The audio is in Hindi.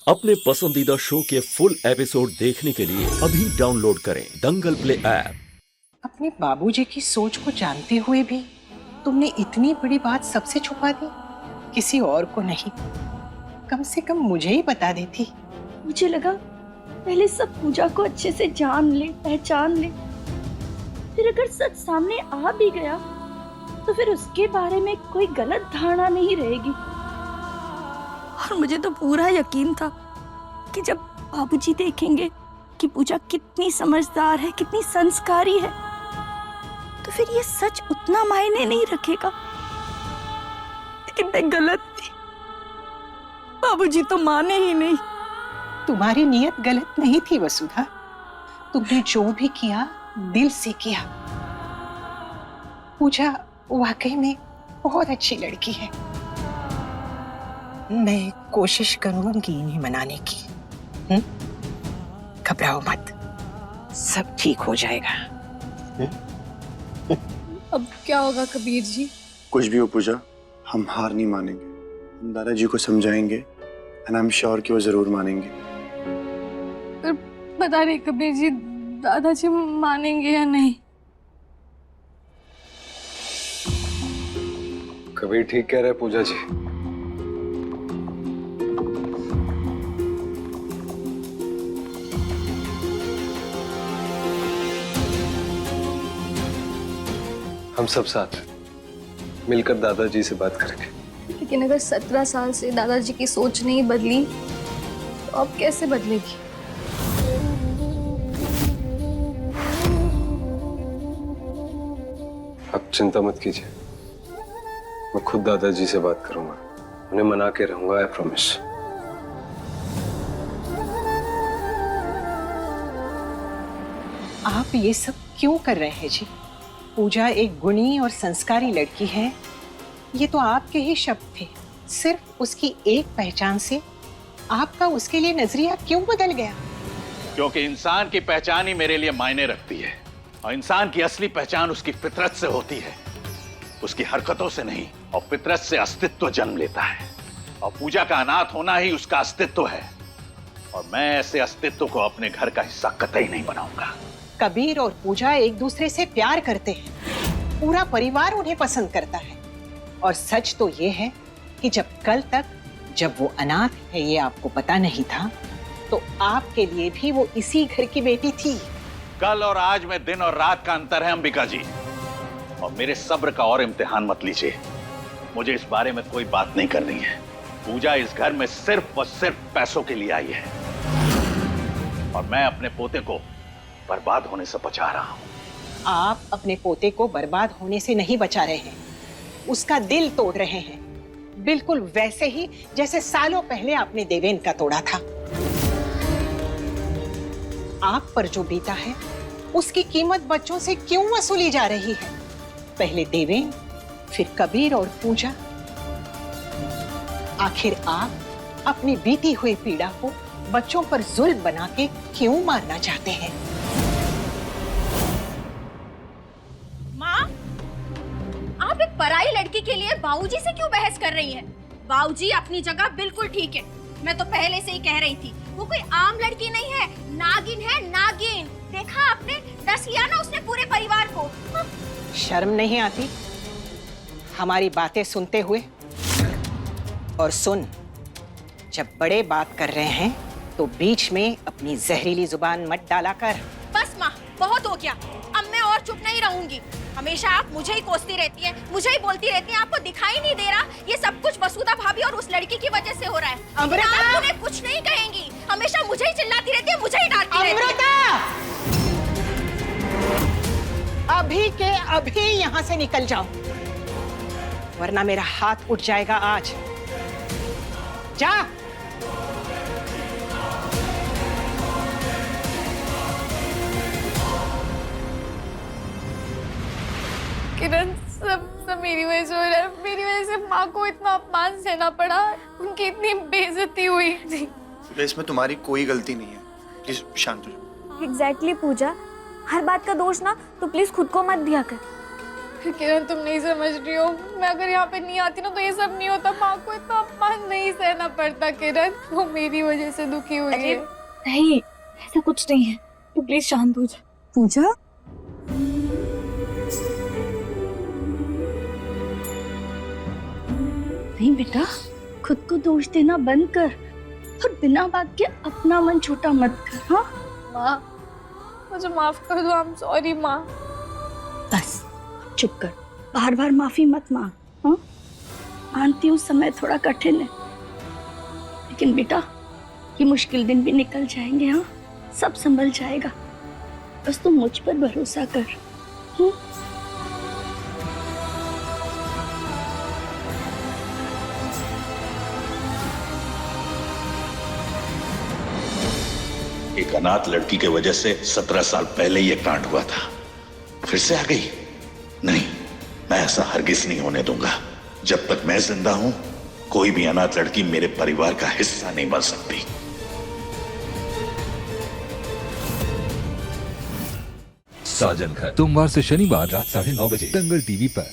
अपने पसंदीदा शो के फुल एपिसोड देखने के लिए अभी डाउनलोड करें दंगल प्ले ऐप। अपने बाबूजी की सोच को जानते हुए भी तुमने इतनी बड़ी बात सबसे छुपा दी। किसी और को नहीं, कम से कम मुझे ही बता देती। मुझे लगा पहले सब पूजा को अच्छे से जान ले, पहचान ले, फिर अगर सच सामने आ भी गया तो फिर उसके बारे में कोई गलत धारणा नहीं रहेगी। और मुझे तो पूरा यकीन था कि जब बाबूजी देखेंगे कि पूजा कितनी समझदार है, कितनी संस्कारी है, तो फिर ये सच उतना मायने नहीं रखेगा। लेकिन मैं गलत थी, बाबूजी तो माने ही नहीं। तुम्हारी नीयत गलत नहीं थी वसुधा, तुमने जो भी किया दिल से किया। पूजा वाकई में बहुत अच्छी लड़की है। मैं कोशिश करूंगी इन्हें मनाने की। घबराओ मत, सब ठीक हो जाएगा। अब क्या होगा कबीर जी? कुछ भी हो पूजा, हम हार नहीं मानेंगे। हम दादाजी को समझाएंगे एंड आई एम श्योर कि वो जरूर मानेंगे। पर पता नहीं कबीर जी दादाजी मानेंगे या नहीं। कबीर ठीक कह रहे पूजा जी। हम सब साथ मिलकर दादाजी से बात करेंगे। लेकिन अगर 17 साल से दादाजी की सोच नहीं बदली तो अब कैसे बदलेगी? आप चिंता मत कीजिए, मैं खुद दादाजी से बात करूंगा, उन्हें मना के रहूंगा, आई प्रॉमिस। आप ये सब क्यों कर रहे हैं जी? पूजा एक गुणी और संस्कारी लड़की है। ये तो आपके ही शब्द थे। सिर्फ उसकी एक पहचान से आपका उसके लिए नजरिया क्यों बदल गया? क्योंकि इंसान की पहचान ही मेरे लिए मायने रखती है, और इंसान की असली पहचान उसकी फितरत से होती है, उसकी हरकतों से नहीं। और फितरत से अस्तित्व जन्म लेता है, और पूजा का अनाथ होना ही उसका अस्तित्व है। और मैं ऐसे अस्तित्व को अपने घर का हिस्सा कतई नहीं बनाऊंगा। कबीर और पूजा एक दूसरे से प्यार करते हैं, पूरा परिवार उन्हें पसंद करता है। और सच तो ये है कि जब वो अनाथ है ये आपको पता नहीं था, तो आपके लिए भी वो इसी घर की बेटी थी। कल और आज में दिन और रात का अंतर है अंबिका जी, और मेरे सब्र का और इम्तिहान मत लीजिए। मुझे इस बारे में कोई बात नहीं करनी है। पूजा इस घर में सिर्फ और सिर्फ पैसों के लिए आई है, और मैं अपने पोते को बर्बाद होने से बचा रहा हूं। आप अपने पोते को बर्बाद होने से नहीं बचा रहे हैं, उसका दिल तोड़ रहे हैं। बिल्कुल वैसे ही जैसे सालों पहले आपने देवेन का तोड़ा था। आप पर जो बीता है उसकी कीमत बच्चों से क्यों वसूली जा रही है? पहले देवेन, फिर कबीर और पूजा। आखिर आप अपनी बीती हुई पीड़ा को बच्चों पर जुल्म बना के क्यों मारना चाहते हैं? माँ, आप एक पराई लड़की के लिए बाबूजी से क्यों बहस कर रही हैं? बाबूजी अपनी जगह बिल्कुल ठीक है। मैं तो पहले से ही कह रही थी, वो कोई आम लड़की नहीं है, नागिन है, नागिन। देखा आपने, डस लिया ना उसने पूरे परिवार को। शर्म नहीं आती हमारी बातें सुनते हुए? और सुन, जब बड़े बात कर रहे हैं तो बीच में अपनी जहरीली जुबान मत डाला कर। बस माँ, बहुत हो गया। अब मैं और चुप नहीं रहूंगी। हमेशा आप मुझे ही कोसती रहती हैं, मुझे ही बोलती रहती हैं। आपको दिखाई नहीं दे रहा ये सब कुछ वसुधा भाभी और उस लड़की की वजह से हो रहा है। अमृता! आप उन्हें कुछ नहीं कहेंगी, हमेशा मुझे ही चिल्लाती रहती है, मुझे ही डांटती रहती है। अमृता! अभी के अभी यहाँ से निकल जाओ, वरना मेरा हाथ उठ जाएगा आज। जा। किरण, सब मेरी वजह से हो रहा है। मेरी वजह से माँ को इतना अपमान सहना पड़ा, उनकी इतनी बेइज्जती हुई थी। इसमें तुम्हारी कोई गलती नहीं है, प्लीज शांत हो जाओ। एग्जैक्टली पूजा, हर बात का दोष ना तो प्लीज खुद को मत दिया कर। किरण तुम नहीं समझ रही हो, मैं अगर यहाँ पे नहीं आती ना तो ये सब नहीं होता। माँ को इतना अपमान नहीं सहना पड़ता किरण, वो मेरी वजह से दुखी हुई है। नहीं, ऐसा कुछ नहीं है, तू प्लीज शांत हो जा। पूजा, नहीं बेटा, खुद को दोष देना बंद कर और बिना बात के अपना मन छोटा मत कर। हाँ माँ, मुझे माफ कर दो। आई एम सॉरी माँ। बस चुप कर, बार बार माफी मत मांग। हाँ, मानती हूँ समय थोड़ा कठिन है, लेकिन बेटा ये मुश्किल दिन भी निकल जाएंगे। हाँ, सब संभल जाएगा, बस तू मुझ पर भरोसा कर। एक अनाथ लड़की के वजह से 17 साल पहले ये कांड हुआ था, फिर से आ गई। नहीं, मैं ऐसा हरगिज नहीं होने दूंगा। जब तक मैं जिंदा हूं, कोई भी अनाथ लड़की मेरे परिवार का हिस्सा नहीं बन सकती। साजन घर, सोमवार से शनिवार रात 9:30 बजे दंगल टीवी पर।